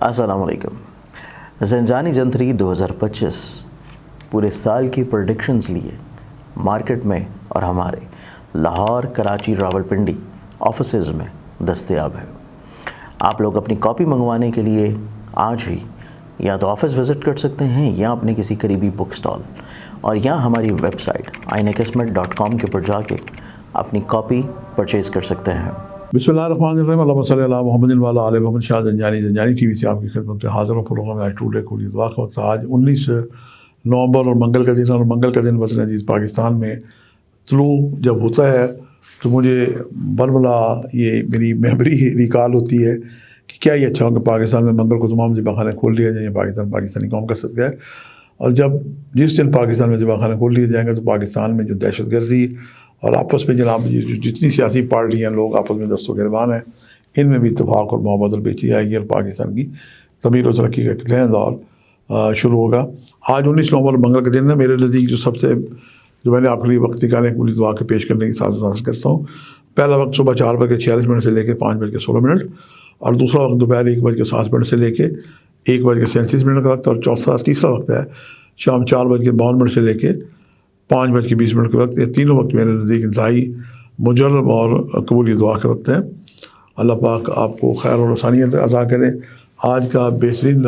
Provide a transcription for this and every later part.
अस्सलाम वालेकुम। ज़ंजानी जंतरी 2025 पूरे साल की प्रेडिक्शंस लिए मार्केट में और हमारे लाहौर, कराची, रावलपिंडी ऑफिसेज़ में दस्तयाब है। आप लोग अपनी कॉपी मंगवाने के लिए आज ही या तो ऑफ़िस विज़िट कर सकते हैं या अपने किसी करीबी बुक स्टॉल और या हमारी वेबसाइट ainakismat.com के ऊपर जाके अपनी कॉपी परचेज़ कर सकते हैं। बिस्मिल्लाहिर्रहमानिर्रहीम, अल्लाहुम्मा सल्ली अला मुहम्मदिन व अला आलि मोहम्मद। शाह ज़ंजानी टीवी से आपकी खिदमत में हाज़िर हूँ। प्रोग्राम आज टुडे कबूल दुआ का वक्त। आज 19 नवंबर और मंगल का दिन, और मंगल का दिन वतन अज़ीज़ पाकिस्तान में तुलू जब होता है तो मुझे बरबला ये मेरी मेमोरी रिकॉल होती है कि क्या ये अच्छा हो कि पाकिस्तान में मंगल को तमाम ज़िबाख़ाने खोल दिया जाए। पाकिस्तानी कौम का सदका है। और जब जिस दिन पाकिस्तान में ज़िबाख़ाने खोल दिए जाएंगे तो पाकिस्तान में जो दहशत गर्दी और आपस में जनाब जितनी सियासी पार्टियाँ लोग आपस में दस्तों गिरबान हैं, इनमें भी इत्तेफाक और मोहब्बत बेची जाएगी और पाकिस्तान की तमीर और तरक्की का एक नया दौर शुरू होगा। आज 19 नवंबर मंगल के दिन है। मेरे नज़दीक जो मैंने आपके लिए वक्त निकाले हैं पूरी दुआ के पेश करने की साथ हासिल करता हूँ। पहला वक्त सुबह 4:46 से लेकर 5:16 और दूसरा वक्त दोपहर 1:07 से लेकर 1:37 का वक्त, और तीसरा वक्त है शाम 4:52 से लेकर 5:20 के वक्त। ये तीनों वक्त मेरे नज़दीक इंतहाई मुजर्रब और कबूली दुआ के वक्त हैं। अल्लाह पाक आपको खैर और आसानियत अदा करें। आज का बेहतरीन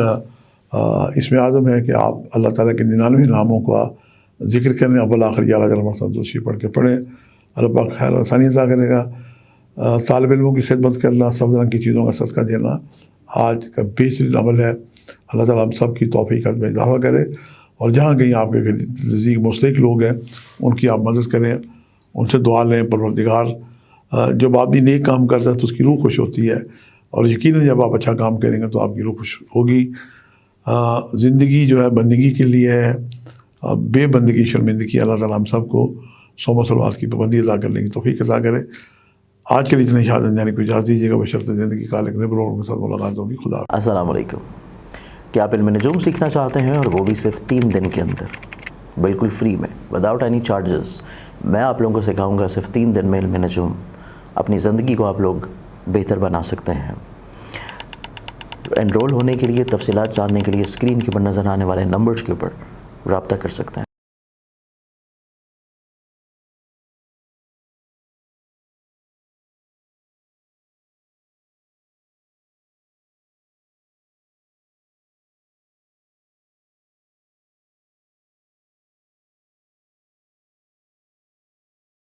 इसमें आज़म है कि आप अल्लाह ताला के 99 नामों का ज़िक्र करें, अव्वल आखिर या दूसरी पढ़ के पढ़ें। अल्लाह पाक खैर और आसानियत अदा करेगा। तालिब इल्मों की खिदमत करना, सब रंग की चीज़ों का सदका देना आज का बेहतरीन अमल है। अल्लाह ताला हम सब की तौफ़ीक़ में इजाफ़ा करे और जहाँ कहीं आपके नज़दीक मुस्तहिक़ लोग हैं उनकी आप मदद करें, उनसे दुआ लें। परवरदिगार जब आदमी नेक काम करता है तो उसकी रूह खुश होती है, और यकीनन जब आप अच्छा काम करेंगे तो आपकी रूह खुश होगी। ज़िंदगी जो है बंदगी के लिए है, बेबंदगी शर्मिंदगी। अल्लाह ताला हम सबको सोम सलवात की पाबंदी अदा करने की तौफ़ीक़ अदा करे। आज के लिए इतने शाह ज़ंजानी को इजाज़त दीजिएगा। बशर्ते ज़िंदगी का एक नए प्रोग्राम के साथ मुलाकात होगी। खुदा। अस्सलाम वालेकुम। क्या आप इल्म नजूम सीखना चाहते हैं और वो भी सिर्फ 3 दिन के अंदर, बिल्कुल फ्री में, विदाउट एनी चार्जेस? मैं आप लोगों को सिखाऊंगा सिर्फ 3 दिन में इल्म नजूम। अपनी ज़िंदगी को आप लोग बेहतर बना सकते हैं। एनरोल होने के लिए, तफसीलात जानने के लिए स्क्रीन के ऊपर नज़र आने वाले नंबर्स के ऊपर रब्ता कर सकते हैं।